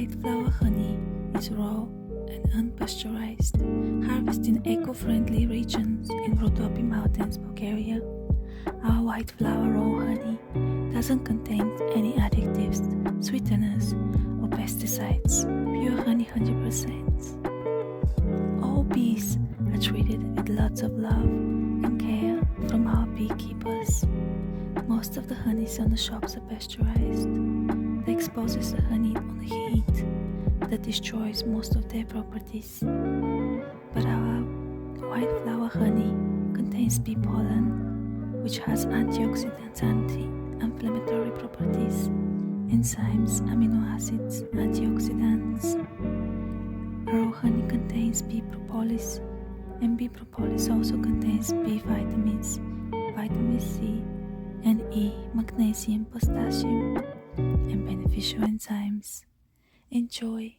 White flower honey is raw and unpasteurized, harvested in eco-friendly regions in Rhodope Mountains, Bulgaria. Our white flower raw honey doesn't contain any additives, sweeteners, or pesticides. Pure honey 100%. All bees are treated with lots of love and care from our beekeepers. Most of the honeys on the shops are pasteurized. That exposes the honey on the heat that destroys most of their properties. But our white flower honey contains bee pollen, which has antioxidants, anti-inflammatory properties, enzymes, amino acids, antioxidants. Raw honey contains bee propolis, and bee propolis also contains B vitamins, vitamin C and E, magnesium, potassium, and beneficial enzymes. Enjoy!